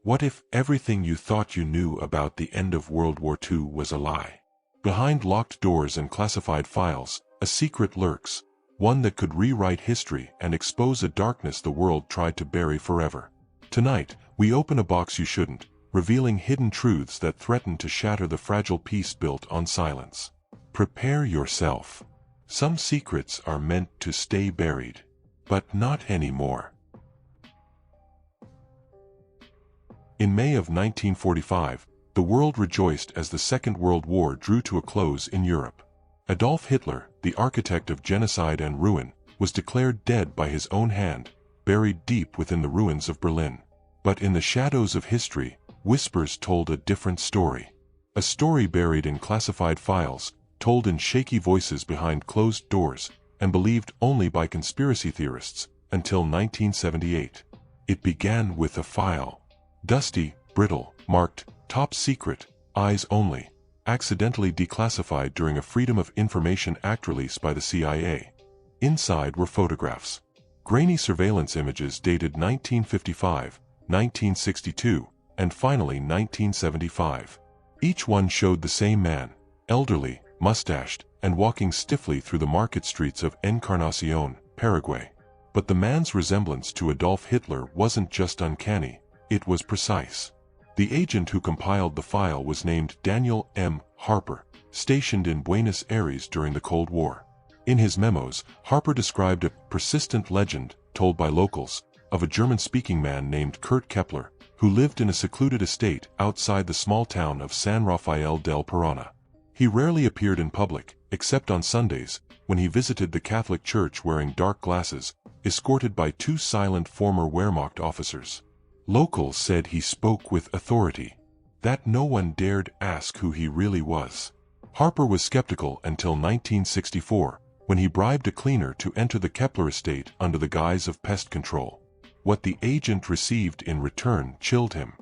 What if everything you thought you knew about the end of World War II was a lie? Behind locked doors and classified files, a secret lurks, one that could rewrite history and expose a darkness the world tried to bury forever. Tonight, we open a box you shouldn't, revealing hidden truths that threaten to shatter the fragile peace built on silence. Prepare yourself. Some secrets are meant to stay buried, but not anymore. In May of 1945, the world rejoiced as the Second World War drew to a close in Europe. Adolf Hitler, the architect of genocide and ruin, was declared dead by his own hand, buried deep within the ruins of Berlin. But in the shadows of history, whispers told a different story. A story buried in classified files, told in shaky voices behind closed doors, and believed only by conspiracy theorists, until 1978. It began with a file. Dusty, brittle, marked, top secret, eyes only, accidentally declassified during a Freedom of Information Act release by the CIA. Inside were photographs. Grainy surveillance images dated 1955, 1962, and finally 1975. Each one showed the same man, elderly, mustached, and walking stiffly through the market streets of Encarnacion, Paraguay. But the man's resemblance to Adolf Hitler wasn't just uncanny, it was precise. The agent who compiled the file was named Daniel M. Harper, stationed in Buenos Aires during the Cold War. In his memos, Harper described a persistent legend, told by locals, of a German-speaking man named Kurt Kepler, who lived in a secluded estate outside the small town of San Rafael del Parana. He rarely appeared in public, except on Sundays, when he visited the Catholic Church wearing dark glasses, escorted by two silent former Wehrmacht officers. Locals said he spoke with authority, that no one dared ask who he really was. Harper was skeptical until 1964, when he bribed a cleaner to enter the Kepler estate under the guise of pest control. What the agent received in return chilled him.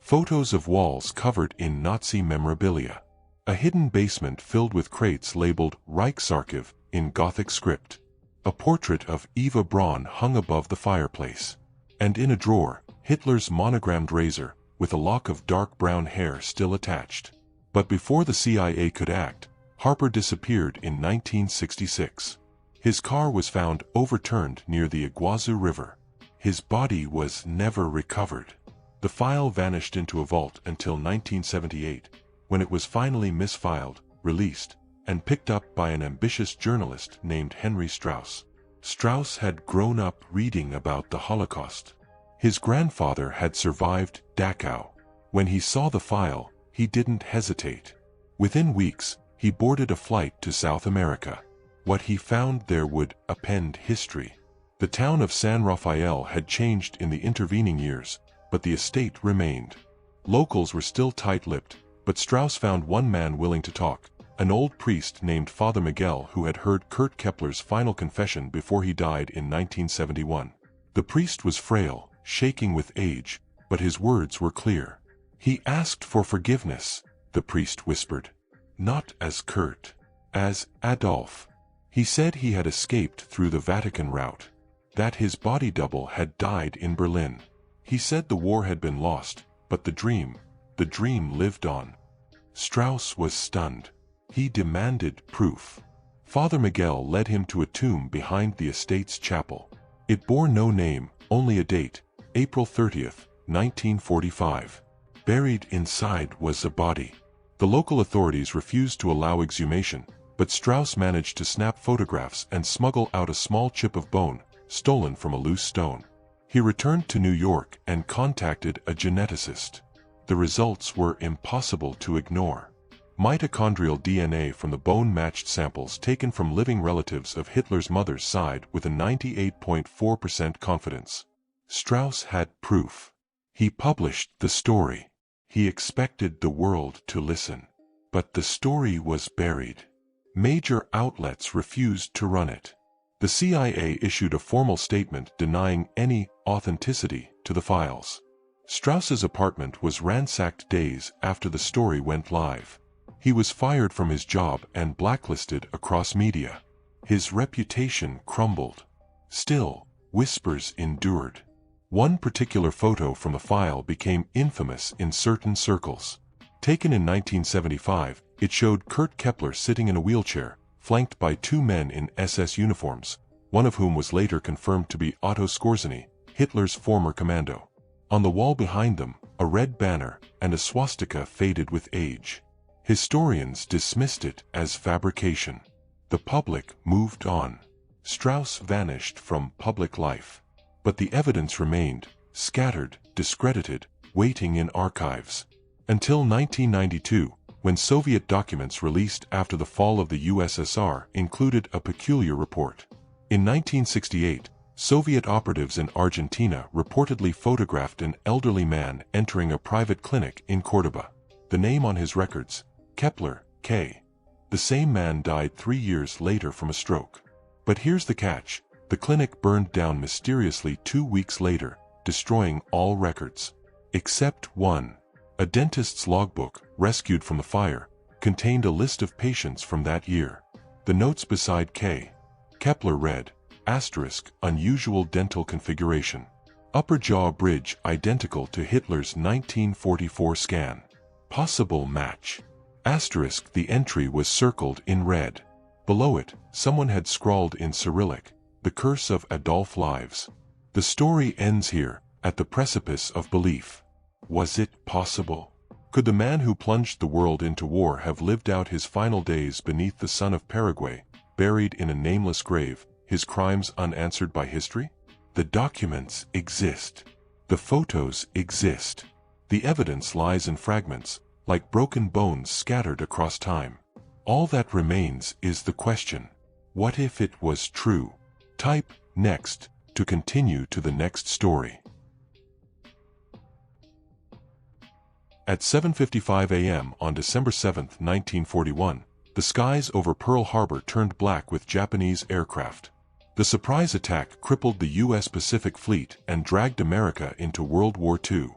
Photos of walls covered in Nazi memorabilia. A hidden basement filled with crates labeled Reichsarchiv in Gothic script. A portrait of Eva Braun hung above the fireplace. And in a drawer, Hitler's monogrammed razor, with a lock of dark brown hair still attached. But before the CIA could act, Harper disappeared in 1966. His car was found overturned near the Iguazu River. His body was never recovered. The file vanished into a vault until 1978, when it was finally misfiled, released, and picked up by an ambitious journalist named Henry Strauss. Strauss had grown up reading about the Holocaust. His grandfather had survived Dachau. When he saw the file, he didn't hesitate. Within weeks, he boarded a flight to South America. What he found there would append history. The town of San Rafael had changed in the intervening years, but the estate remained. Locals were still tight-lipped, but Strauss found one man willing to talk, an old priest named Father Miguel who had heard Kurt Kepler's final confession before he died in 1971. The priest was frail, shaking with age, but his words were clear. He asked for forgiveness, the priest whispered. Not as Kurt, as Adolf. He said he had escaped through the Vatican route, that his body double had died in Berlin. He said the war had been lost, but the dream lived on. Strauss was stunned. He demanded proof. Father Miguel led him to a tomb behind the estate's chapel. It bore no name, only a date, April 30th, 1945. Buried inside was a body. The local authorities refused to allow exhumation, but Strauss managed to snap photographs and smuggle out a small chip of bone, stolen from a loose stone. He returned to New York and contacted a geneticist. The results were impossible to ignore. Mitochondrial DNA from the bone matched samples taken from living relatives of Hitler's mother's side with a 98.4% confidence. Strauss had proof. He published the story. He expected the world to listen. But the story was buried. Major outlets refused to run it. The CIA issued a formal statement denying any authenticity to the files. Strauss's apartment was ransacked days after the story went live. He was fired from his job and blacklisted across media. His reputation crumbled. Still, whispers endured. One particular photo from the file became infamous in certain circles. Taken in 1975, it showed Kurt Kepler sitting in a wheelchair, flanked by two men in SS uniforms, one of whom was later confirmed to be Otto Skorzeny, Hitler's former commando. On the wall behind them, a red banner and a swastika faded with age. Historians dismissed it as fabrication. The public moved on. Strauss vanished from public life. But the evidence remained, scattered, discredited, waiting in archives. Until 1992, when Soviet documents released after the fall of the USSR included a peculiar report. In 1968, Soviet operatives in Argentina reportedly photographed an elderly man entering a private clinic in Córdoba. The name on his records, Kepler, K. The same man died 3 years later from a stroke. But here's the catch. The clinic burned down mysteriously 2 weeks later, destroying all records. Except one. A dentist's logbook, rescued from the fire, contained a list of patients from that year. The notes beside K. Kepler read, unusual dental configuration. Upper jaw bridge identical to Hitler's 1944 scan. Possible match. The entry was circled in red. Below it, someone had scrawled in Cyrillic, the curse of Adolf lives. The story ends here, at the precipice of belief. Was it possible? Could the man who plunged the world into war have lived out his final days beneath the sun of Paraguay, buried in a nameless grave, his crimes unanswered by history? The documents exist. The photos exist. The evidence lies in fragments, like broken bones scattered across time. All that remains is the question. What if it was true? Type next to continue to the next story. At 7:55 a.m. on December 7, 1941, the skies over Pearl Harbor turned black with Japanese aircraft. The surprise attack crippled the U.S. Pacific Fleet and dragged America into World War II.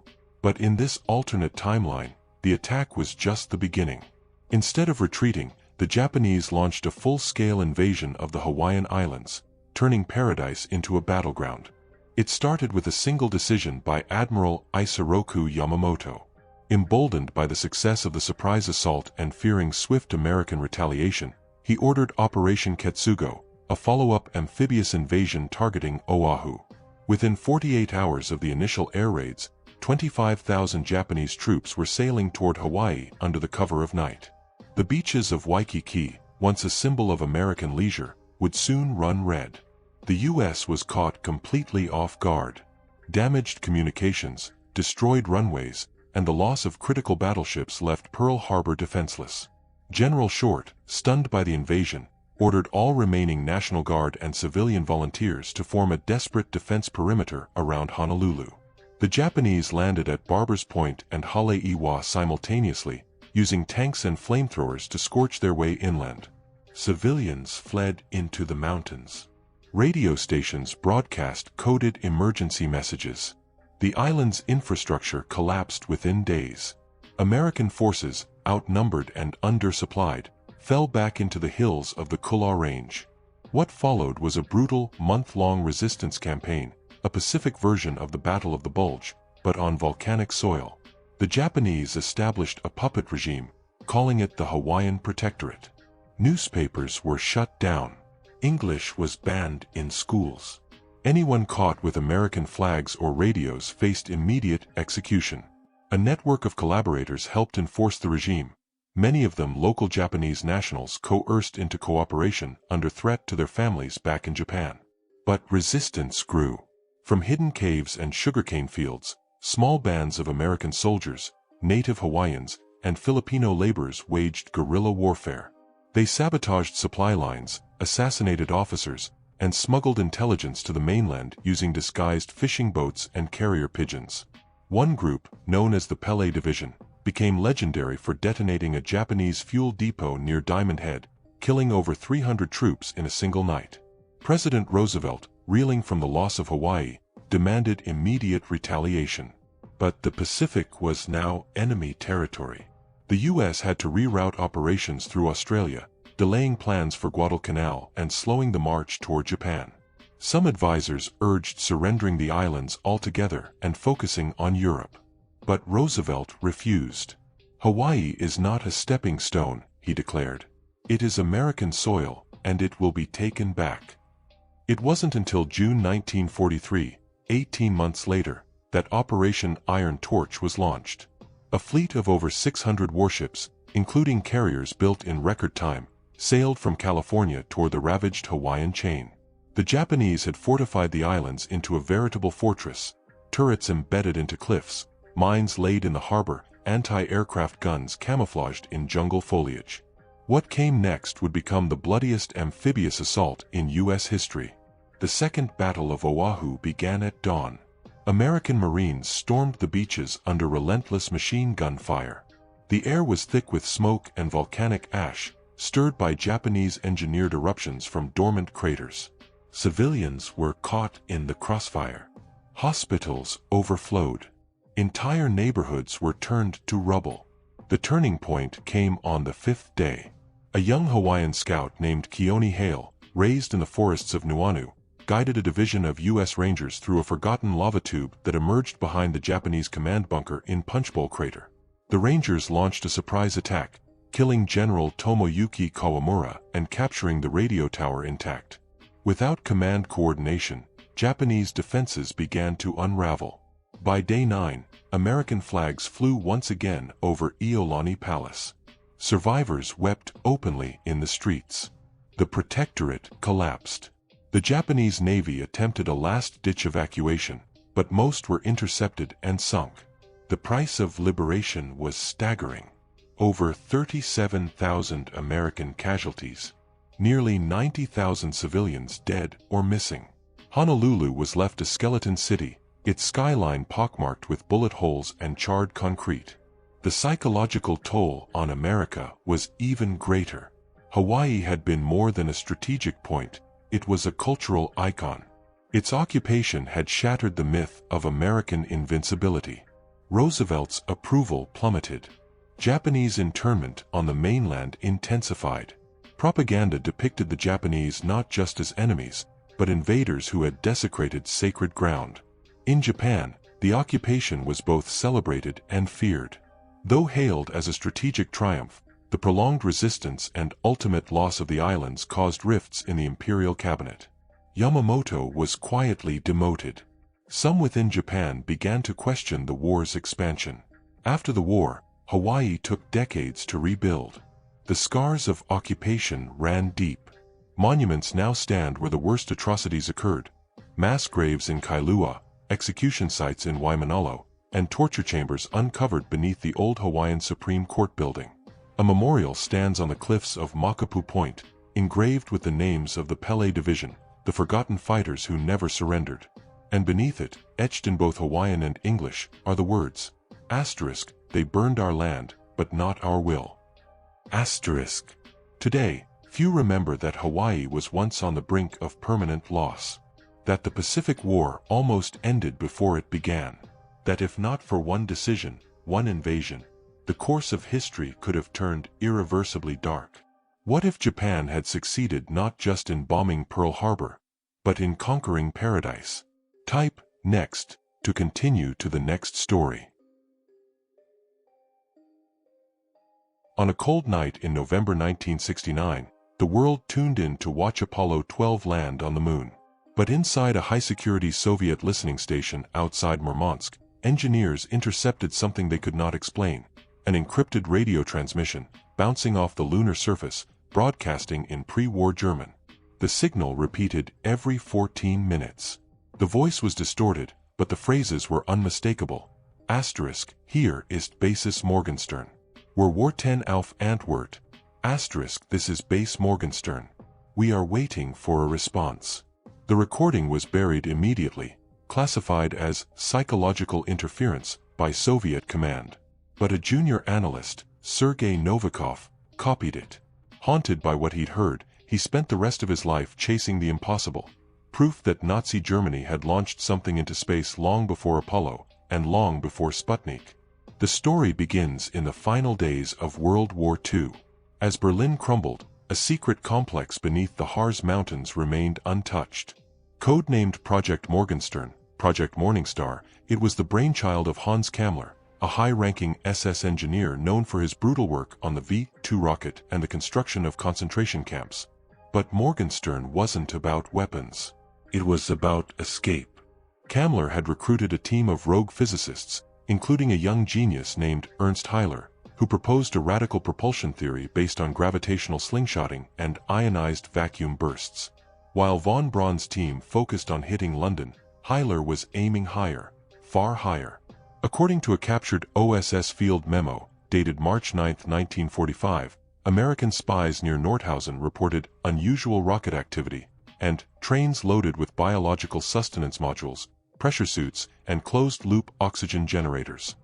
But in this alternate timeline, the attack was just the beginning. Instead of retreating, the Japanese launched a full-scale invasion of the Hawaiian Islands, turning paradise into a battleground. It started with a single decision by Admiral Isoroku Yamamoto. Emboldened by the success of the surprise assault and fearing swift American retaliation, he ordered Operation Ketsugo, a follow-up amphibious invasion targeting Oahu. Within 48 hours of the initial air raids, 25,000 Japanese troops were sailing toward Hawaii under the cover of night. The beaches of Waikiki, once a symbol of American leisure, would soon run red. The U.S. was caught completely off guard. Damaged communications, destroyed runways, and the loss of critical battleships left Pearl Harbor defenseless. General Short, stunned by the invasion, ordered all remaining National Guard and civilian volunteers to form a desperate defense perimeter around Honolulu. The Japanese landed at Barbers Point and Haleiwa simultaneously, using tanks and flamethrowers to scorch their way inland. Civilians fled into the mountains. Radio stations broadcast coded emergency messages. The island's infrastructure collapsed within days. American forces, outnumbered and undersupplied, fell back into the hills of the Kula Range. What followed was a brutal, month-long resistance campaign, a Pacific version of the Battle of the Bulge, but on volcanic soil. The Japanese established a puppet regime, calling it the Hawaiian Protectorate. Newspapers were shut down. English was banned in schools. Anyone caught with American flags or radios faced immediate execution. A network of collaborators helped enforce the regime, many of them local Japanese nationals coerced into cooperation under threat to their families back in Japan. But resistance grew. From hidden caves and sugarcane fields, small bands of American soldiers, native Hawaiians, and Filipino laborers waged guerrilla warfare. They sabotaged supply lines, assassinated officers, and smuggled intelligence to the mainland using disguised fishing boats and carrier pigeons. One group, known as the Pele Division, became legendary for detonating a Japanese fuel depot near Diamond Head, killing over 300 troops in a single night. President Roosevelt, reeling from the loss of Hawaii, demanded immediate retaliation. But the Pacific was now enemy territory. The U.S. had to reroute operations through Australia, delaying plans for Guadalcanal and slowing the march toward Japan. Some advisors urged surrendering the islands altogether and focusing on Europe. But Roosevelt refused. "Hawaii is not a stepping stone," he declared. "It is American soil, and it will be taken back." It wasn't until June 1943, 18 months later, that Operation Iron Torch was launched. A fleet of over 600 warships, including carriers built in record time, sailed from California toward the ravaged Hawaiian chain. The Japanese had fortified the islands into a veritable fortress, turrets embedded into cliffs, mines laid in the harbor, anti-aircraft guns camouflaged in jungle foliage. What came next would become the bloodiest amphibious assault in U.S. history. The Second Battle of Oahu began at dawn. American Marines stormed the beaches under relentless machine gun fire. The air was thick with smoke and volcanic ash, stirred by Japanese-engineered eruptions from dormant craters. Civilians were caught in the crossfire. Hospitals overflowed. Entire neighborhoods were turned to rubble. The turning point came on the fifth day. A young Hawaiian scout named Keone Hale, raised in the forests of Nuuanu, guided a division of U.S. Rangers through a forgotten lava tube that emerged behind the Japanese command bunker in Punchbowl Crater. The Rangers launched a surprise attack, killing General Tomoyuki Kawamura and capturing the radio tower intact. Without command coordination, Japanese defenses began to unravel. By day 9, American flags flew once again over Iolani Palace. Survivors wept openly in the streets. The protectorate collapsed. The Japanese Navy attempted a last-ditch evacuation, but most were intercepted and sunk. The price of liberation was staggering. Over 37,000 American casualties. Nearly 90,000 civilians dead or missing. Honolulu was left a skeleton city, its skyline pockmarked with bullet holes and charred concrete. The psychological toll on America was even greater. Hawaii had been more than a strategic point, it was a cultural icon. Its occupation had shattered the myth of American invincibility. Roosevelt's approval plummeted. Japanese internment on the mainland intensified. Propaganda depicted the Japanese not just as enemies, but invaders who had desecrated sacred ground. In Japan, the occupation was both celebrated and feared. Though hailed as a strategic triumph, the prolonged resistance and ultimate loss of the islands caused rifts in the imperial cabinet. Yamamoto was quietly demoted. Some within Japan began to question the war's expansion. After the war, Hawaii took decades to rebuild. The scars of occupation ran deep. Monuments now stand where the worst atrocities occurred. Mass graves in Kailua, execution sites in Waimanalo, and torture chambers uncovered beneath the old Hawaiian Supreme Court building. A memorial stands on the cliffs of Makapu Point, engraved with the names of the Pele Division, the forgotten fighters who never surrendered. And beneath it, etched in both Hawaiian and English, are the words, *, they burned our land, but not our will. *. Today, few remember that Hawaii was once on the brink of permanent loss. That the Pacific War almost ended before it began. That if not for one decision, one invasion, the course of history could have turned irreversibly dark. What if Japan had succeeded not just in bombing Pearl Harbor, but in conquering paradise? Type next to continue to the next story. On a cold night in November 1969, the world tuned in to watch Apollo 12 land on the moon. But inside a high-security Soviet listening station outside Murmansk, engineers intercepted something they could not explain. An encrypted radio transmission, bouncing off the lunar surface, broadcasting in pre-war German. The signal repeated every 14 minutes. The voice was distorted, but the phrases were unmistakable. *, hier ist Basis Morgenstern. We're War 10 auf Antwort. *, this is Base Morgenstern. We are waiting for a response. The recording was buried immediately, classified as psychological interference by Soviet command. But a junior analyst, Sergei Novikov, copied it. Haunted by what he'd heard, he spent the rest of his life chasing the impossible. Proof that Nazi Germany had launched something into space long before Apollo, and long before Sputnik. The story begins in the final days of World War II. As Berlin crumbled, a secret complex beneath the Harz Mountains remained untouched. Codenamed Project Morgenstern, Project Morningstar, it was the brainchild of Hans Kammler, a high-ranking SS engineer known for his brutal work on the V-2 rocket and the construction of concentration camps. But Morgenstern wasn't about weapons. It was about escape. Kammler had recruited a team of rogue physicists, including a young genius named Ernst Haller, who proposed a radical propulsion theory based on gravitational slingshotting and ionized vacuum bursts. While von Braun's team focused on hitting London, Haller was aiming higher, far higher. According to a captured OSS field memo, dated March 9, 1945, American spies near Nordhausen reported unusual rocket activity, and trains loaded with biological sustenance modules, pressure suits, and closed-loop oxygen generators.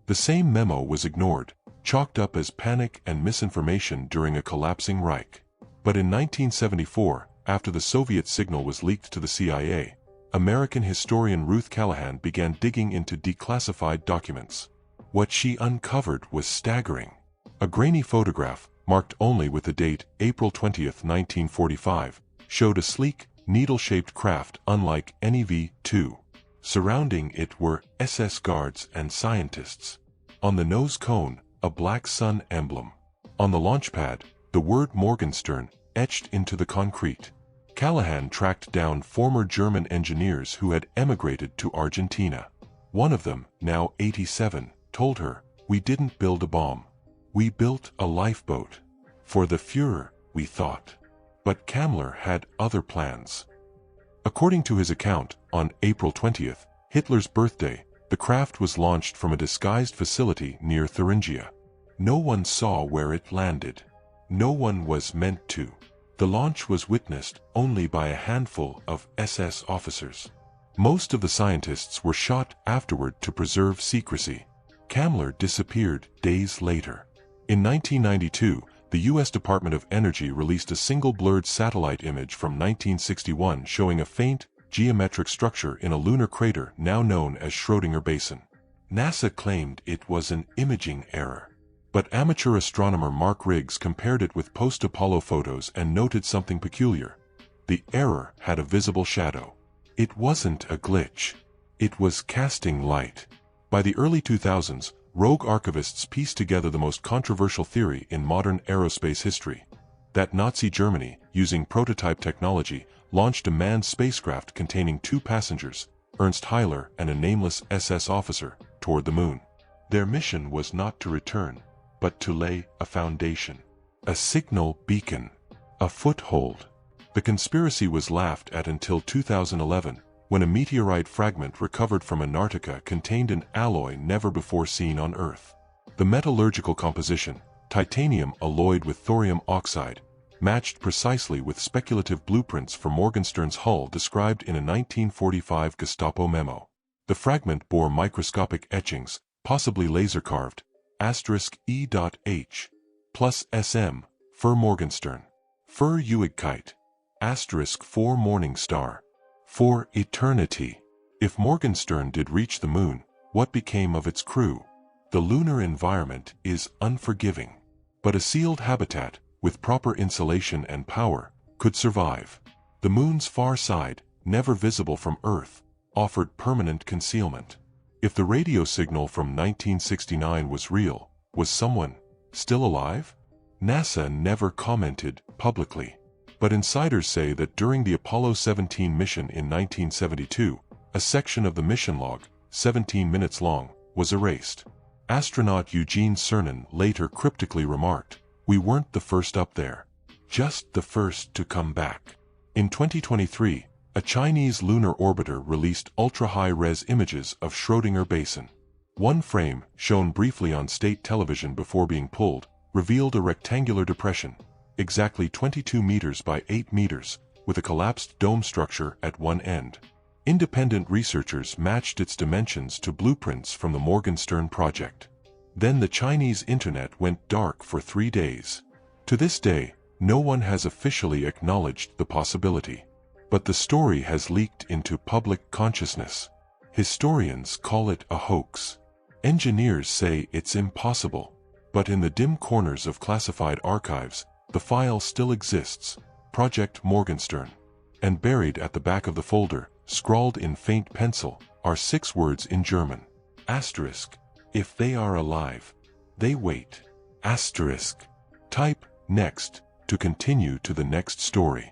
The same memo was ignored, chalked up as panic and misinformation during a collapsing Reich. But in 1974, after the Soviet signal was leaked to the CIA, American historian Ruth Callahan began digging into declassified documents. What she uncovered was staggering. A grainy photograph, marked only with the date April 20, 1945, showed a sleek, needle-shaped craft unlike any V-2. Surrounding it were SS guards and scientists. On the nose cone, a black sun emblem. On the launch pad, the word Morgenstern etched into the concrete. Callahan tracked down former German engineers who had emigrated to Argentina. One of them, now 87, told her, "We didn't build a bomb. We built a lifeboat. For the Führer, we thought." But Kammler had other plans. According to his account, on April 20th, Hitler's birthday, the craft was launched from a disguised facility near Thuringia. No one saw where it landed. No one was meant to. The launch was witnessed only by a handful of SS officers. Most of the scientists were shot afterward to preserve secrecy. Kammler disappeared days later. In 1992, the U.S. Department of Energy released a single blurred satellite image from 1961 showing a faint, geometric structure in a lunar crater now known as Schrödinger Basin. NASA claimed it was an imaging error. But amateur astronomer Mark Riggs compared it with post-Apollo photos and noted something peculiar. The error had a visible shadow. It wasn't a glitch. It was casting light. By the early 2000s, rogue archivists pieced together the most controversial theory in modern aerospace history. That Nazi Germany, using prototype technology, launched a manned spacecraft containing 2 passengers, Ernst Haller and a nameless SS officer, toward the moon. Their mission was not to return, but to lay a foundation. A signal beacon. A foothold. The conspiracy was laughed at until 2011, when a meteorite fragment recovered from Antarctica contained an alloy never before seen on Earth. The metallurgical composition, titanium alloyed with thorium oxide, matched precisely with speculative blueprints for Morgenstern's hull described in a 1945 Gestapo memo. The fragment bore microscopic etchings, possibly laser-carved, *E.H, plus SM, für Morgenstern, für Ewigkeit, *4 Morning Star, for eternity. If Morgenstern did reach the moon, what became of its crew? The lunar environment is unforgiving. But a sealed habitat, with proper insulation and power, could survive. The moon's far side, never visible from Earth, offered permanent concealment. If the radio signal from 1969 was real, was someone still alive? NASA never commented publicly. But insiders say that during the Apollo 17 mission in 1972, a section of the mission log, 17 minutes long, was erased. Astronaut Eugene Cernan later cryptically remarked, "We weren't the first up there. Just the first to come back." In 2023, a Chinese lunar orbiter released ultra-high-res images of Schrödinger Basin. One frame, shown briefly on state television before being pulled, revealed a rectangular depression, exactly 22 meters by 8 meters, with a collapsed dome structure at one end. Independent researchers matched its dimensions to blueprints from the Morgenstern project. Then the Chinese internet went dark for 3 days. To this day, no one has officially acknowledged the possibility. But the story has leaked into public consciousness. Historians call it a hoax. Engineers say it's impossible. But in the dim corners of classified archives, the file still exists. Project Morgenstern. and buried at the back of the folder, scrawled in faint pencil, are 6 words in German. Asterisk. If they are alive, they wait. Asterisk. Type next to continue to the next story.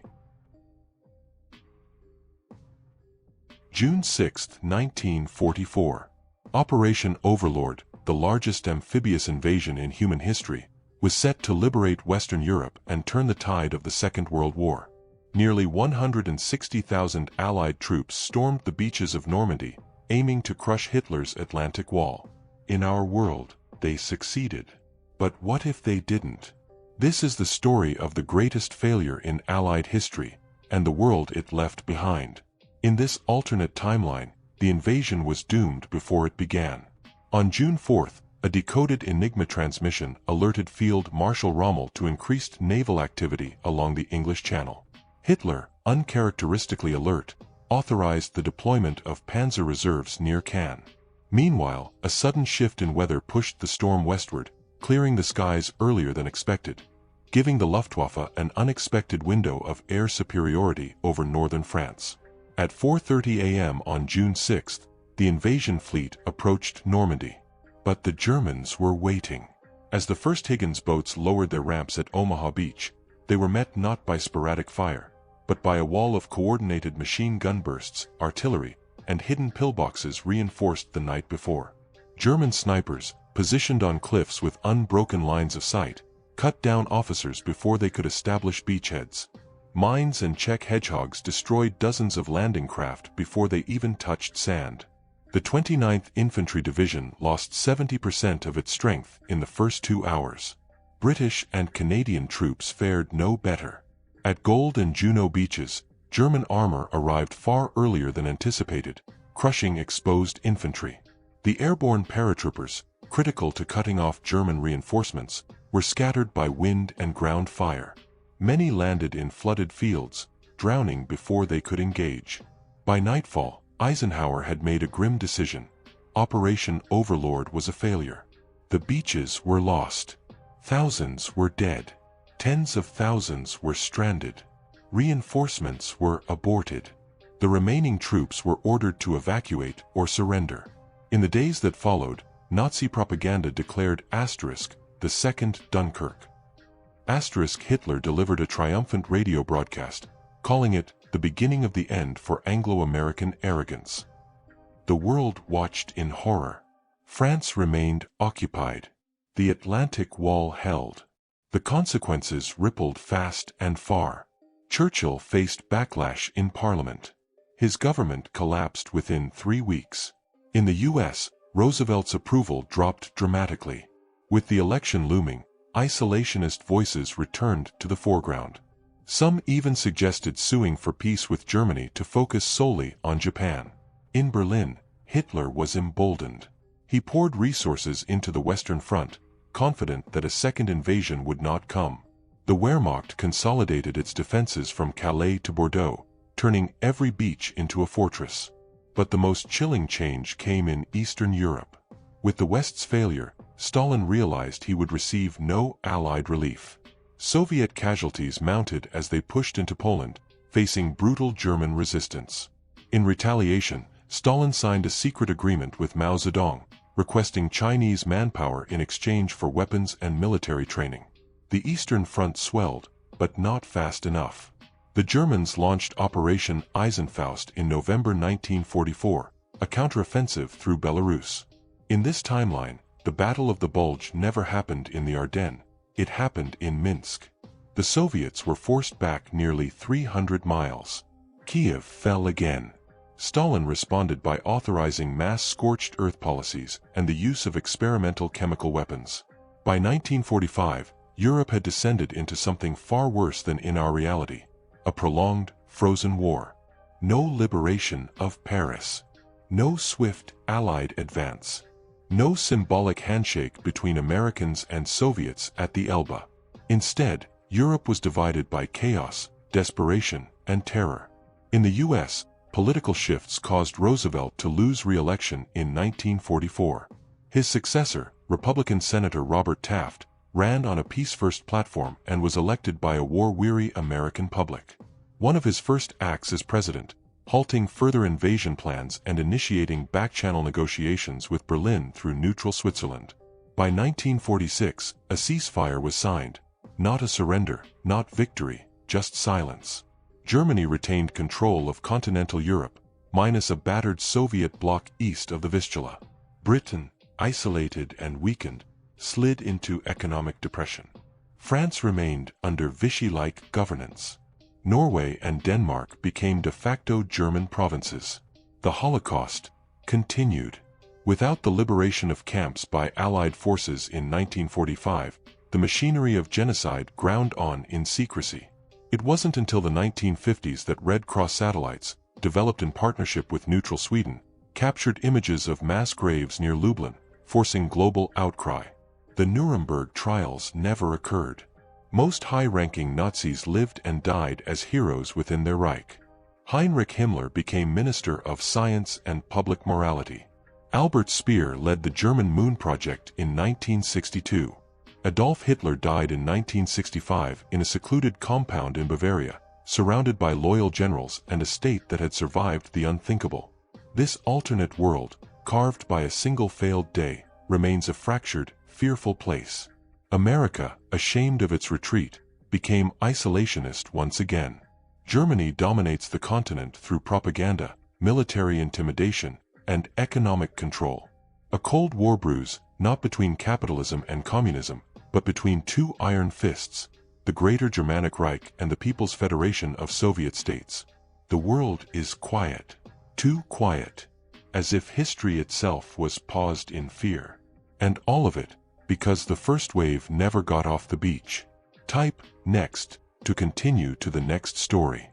June 6, 1944. Operation Overlord, the largest amphibious invasion in human history, was set to liberate Western Europe and turn the tide of the Second World War. Nearly 160,000 Allied troops stormed the beaches of Normandy, aiming to crush Hitler's Atlantic Wall. In our world, they succeeded. But what if they didn't? This is the story of the greatest failure in Allied history, and the world it left behind. In this alternate timeline, the invasion was doomed before it began. On June 4th, a decoded Enigma transmission alerted Field Marshal Rommel to increased naval activity along the English Channel. Hitler, uncharacteristically alert, authorized the deployment of panzer reserves near Cannes. Meanwhile, a sudden shift in weather pushed the storm westward, clearing the skies earlier than expected, giving the Luftwaffe an unexpected window of air superiority over northern France. At 4:30 a.m. on June 6th, the invasion fleet approached Normandy. But the Germans were waiting. As the first Higgins boats lowered their ramps at Omaha Beach, they were met not by sporadic fire, but by a wall of coordinated machine gun bursts, artillery, and hidden pillboxes reinforced the night before. German snipers, positioned on cliffs with unbroken lines of sight, cut down officers before they could establish beachheads. Mines and Czech hedgehogs destroyed dozens of landing craft before they even touched sand. The 29th Infantry Division lost 70% of its strength in the first 2 hours. British and Canadian troops fared no better. At Gold and Juno beaches, German armor arrived far earlier than anticipated, crushing exposed infantry. The airborne paratroopers, critical to cutting off German reinforcements, were scattered by wind and ground fire. Many landed in flooded fields, drowning before they could engage. By nightfall, Eisenhower had made a grim decision. Operation Overlord was a failure. The beaches were lost. Thousands were dead. Tens of thousands were stranded. Reinforcements were aborted. The remaining troops were ordered to evacuate or surrender. In the days that followed, Nazi propaganda declared the Second Dunkirk. Hitler delivered a triumphant radio broadcast, calling it the beginning of the end for Anglo-American arrogance. The world watched in horror. France remained occupied. The Atlantic Wall held. The consequences rippled fast and far. Churchill faced backlash in Parliament. His government collapsed within 3 weeks. In the U.S., Roosevelt's approval dropped dramatically. With the election looming, isolationist voices returned to the foreground. Some even suggested suing for peace with Germany to focus solely on Japan. In Berlin, Hitler was emboldened. He poured resources into the Western Front, confident that a second invasion would not come. The Wehrmacht consolidated its defenses from Calais to Bordeaux, turning every beach into a fortress. But the most chilling change came in Eastern Europe. With the West's failure, Stalin realized he would receive no Allied relief. Soviet casualties mounted as they pushed into Poland, facing brutal German resistance. In retaliation, Stalin signed a secret agreement with Mao Zedong, requesting Chinese manpower in exchange for weapons and military training. The Eastern Front swelled, but not fast enough. The Germans launched Operation Eisenfaust in November 1944, a counteroffensive through Belarus. In this timeline, the Battle of the Bulge never happened in the Ardennes. It happened in Minsk. The Soviets were forced back nearly 300 miles. Kiev fell again. Stalin responded by authorizing mass scorched earth policies and the use of experimental chemical weapons. By 1945, Europe had descended into something far worse than in our reality: a prolonged, frozen war. No liberation of Paris. No swift Allied advance. No symbolic handshake between Americans and Soviets at the Elbe. Instead, Europe was divided by chaos, desperation, and terror. In the U.S., political shifts caused Roosevelt to lose re-election in 1944. His successor, Republican Senator Robert Taft, ran on a peace-first platform and was elected by a war-weary American public. One of his first acts as president, halting further invasion plans and initiating back-channel negotiations with Berlin through neutral Switzerland. By 1946, a ceasefire was signed. Not a surrender, not victory, just silence. Germany retained control of continental Europe, minus a battered Soviet bloc east of the Vistula. Britain, isolated and weakened, slid into economic depression. France remained under Vichy-like governance. Norway and Denmark became de facto German provinces. The Holocaust continued. Without the liberation of camps by Allied forces in 1945, the machinery of genocide ground on in secrecy. It wasn't until the 1950s that Red Cross satellites, developed in partnership with neutral Sweden, captured images of mass graves near Lublin, forcing global outcry. The Nuremberg trials never occurred. Most high-ranking Nazis lived and died as heroes within their Reich. Heinrich Himmler became Minister of Science and Public Morality. Albert Speer led the German Moon Project in 1962. Adolf Hitler died in 1965 in a secluded compound in Bavaria, surrounded by loyal generals and a state that had survived the unthinkable. This alternate world, carved by a single failed day, remains a fractured, fearful place. America, ashamed of its retreat, became isolationist once again. Germany dominates the continent through propaganda, military intimidation, and economic control. A Cold War brews, not between capitalism and communism, but between two iron fists, the Greater Germanic Reich and the People's Federation of Soviet States. The world is quiet. Too quiet. As if history itself was paused in fear. And all of it, because the first wave never got off the beach. Type next to continue to the next story.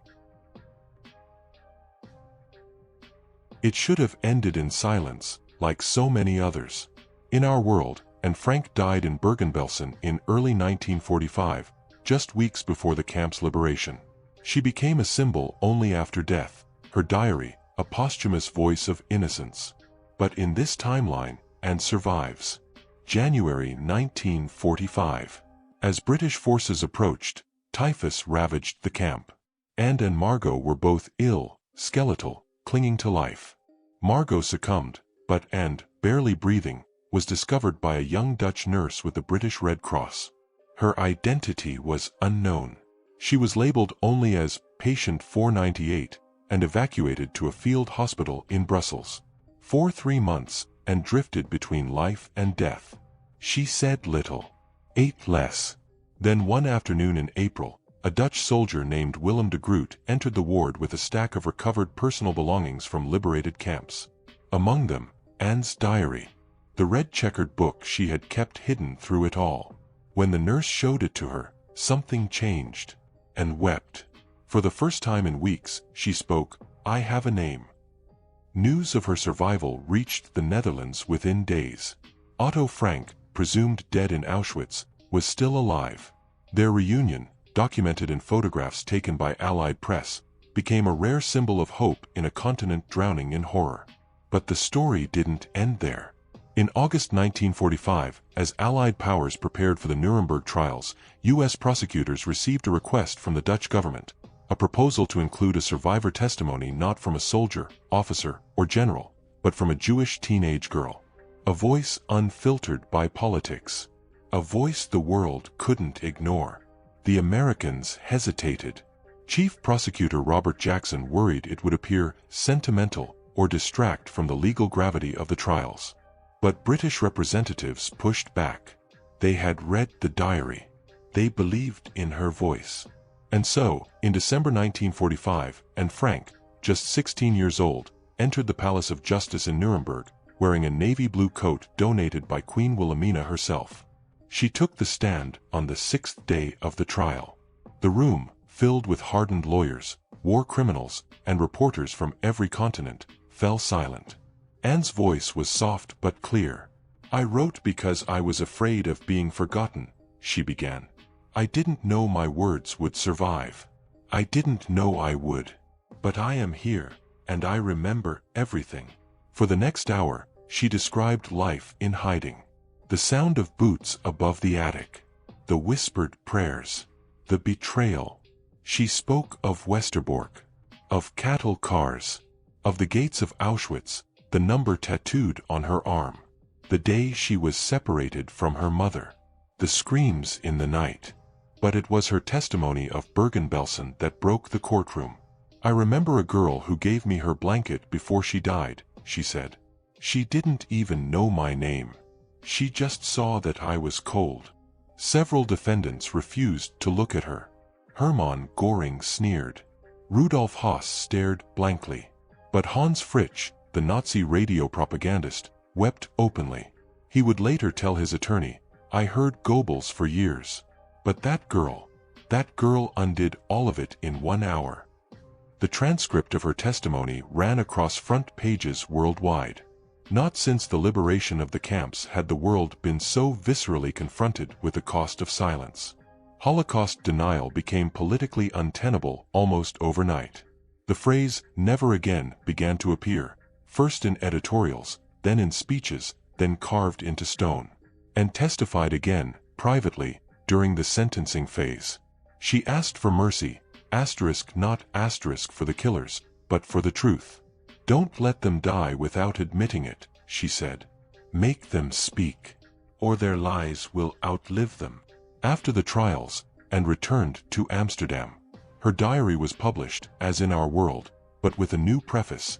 It should have ended in silence, like so many others. In our world, and Frank died in Bergen-Belsen in early 1945, just weeks before the camp's liberation. She became a symbol only after death, her diary, a posthumous voice of innocence. But in this timeline, and survives. January 1945. As British forces approached, typhus ravaged the camp. Anne and Margot were both ill, skeletal, clinging to life. Margot succumbed, but Anne, barely breathing, was discovered by a young Dutch nurse with the British Red Cross. Her identity was unknown. She was labeled only as Patient 498 and evacuated to a field hospital in Brussels. For 3 months, and drifted between life and death. She said little, ate less. Then one afternoon in April, a Dutch soldier named Willem de Groot entered the ward with a stack of recovered personal belongings from liberated camps. Among them, Anne's diary, the red-checkered book she had kept hidden through it all. When the nurse showed it to her, something changed, and wept. For the first time in weeks, she spoke, "I have a name." News of her survival reached the Netherlands within days. Otto Frank, presumed dead in Auschwitz, was still alive. Their reunion, documented in photographs taken by Allied press, became a rare symbol of hope in a continent drowning in horror. But the story didn't end there. In August 1945, as Allied powers prepared for the Nuremberg trials, U.S. prosecutors received a request from the Dutch government, a proposal to include a survivor testimony not from a soldier, officer, or general, but from a Jewish teenage girl. A voice unfiltered by politics. A voice the world couldn't ignore. The Americans hesitated. Chief Prosecutor Robert Jackson worried it would appear sentimental or distract from the legal gravity of the trials. But British representatives pushed back. They had read the diary. They believed in her voice. And so, in December 1945, Anne Frank, just 16 years old, entered the Palace of Justice in Nuremberg, wearing a navy blue coat donated by Queen Wilhelmina herself. She took the stand on the 6th day of the trial. The room, filled with hardened lawyers, war criminals, and reporters from every continent, fell silent. Anne's voice was soft but clear. "I wrote because I was afraid of being forgotten," she began. "I didn't know my words would survive. I didn't know I would. But I am here, and I remember everything." For the next hour, she described life in hiding. The sound of boots above the attic. The whispered prayers. The betrayal. She spoke of Westerbork, of cattle cars, of the gates of Auschwitz, the number tattooed on her arm, the day she was separated from her mother, the screams in the night. But it was her testimony of Bergen-Belsen that broke the courtroom. "I remember a girl who gave me her blanket before she died," she said. "She didn't even know my name. She just saw that I was cold." Several defendants refused to look at her. Hermann Göring sneered. Rudolf Höss stared blankly. But Hans Fritsch, the Nazi radio propagandist, wept openly. He would later tell his attorney, "I heard Goebbels for years. But that girl undid all of it in 1 hour." The transcript of her testimony ran across front pages worldwide. Not since the liberation of the camps had the world been so viscerally confronted with the cost of silence. Holocaust denial became politically untenable almost overnight. The phrase, "never again," began to appear, first in editorials, then in speeches, then carved into stone. And testified again, privately, during the sentencing phase. She asked for mercy, not for the killers, but for the truth. "Don't let them die without admitting it," she said. "Make them speak, or their lies will outlive them." After the trials, and returned to Amsterdam, her diary was published, as in Our World, but with a new preface,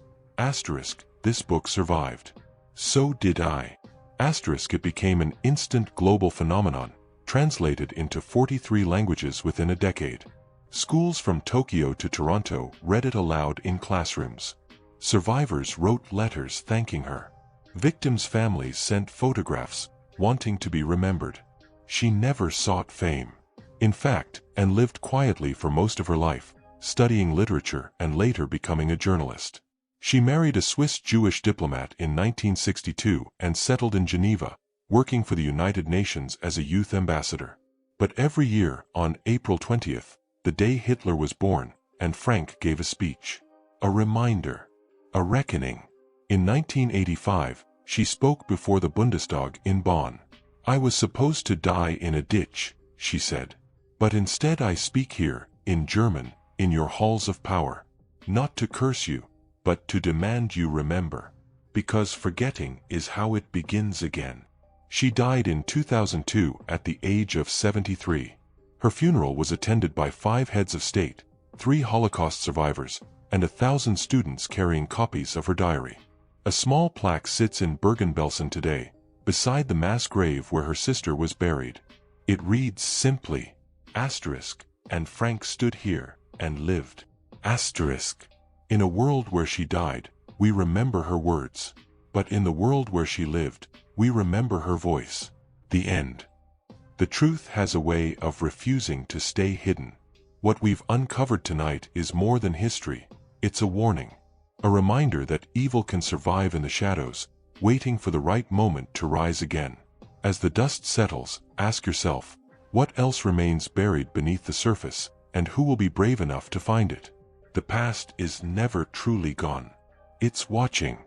"This book survived. So did I." It became an instant global phenomenon, translated into 43 languages within a decade. Schools from Tokyo to Toronto read it aloud in classrooms. Survivors wrote letters thanking her. Victims' families sent photographs, wanting to be remembered. She never sought fame. In fact, and lived quietly for most of her life, studying literature and later becoming a journalist. She married a Swiss Jewish diplomat in 1962 and settled in Geneva, working for the United Nations as a youth ambassador. But every year, on April 20th, the day Hitler was born, and Frank gave a speech. A reminder. A reckoning. In 1985, she spoke before the Bundestag in Bonn. "I was supposed to die in a ditch," she said. "But instead I speak here, in German, in your halls of power. Not to curse you, but to demand you remember. Because forgetting is how it begins again." She died in 2002 at the age of 73. Her funeral was attended by 5 heads of state, 3 Holocaust survivors, and 1,000 students carrying copies of her diary. A small plaque sits in Bergen-Belsen today, beside the mass grave where her sister was buried. It reads simply, "and Frank stood here, and lived." In a world where she died, we remember her words. But in the world where she lived, we remember her voice. The end. The truth has a way of refusing to stay hidden. What we've uncovered tonight is more than history. It's a warning. A reminder that evil can survive in the shadows, waiting for the right moment to rise again. As the dust settles, ask yourself, what else remains buried beneath the surface, and who will be brave enough to find it? The past is never truly gone. It's watching.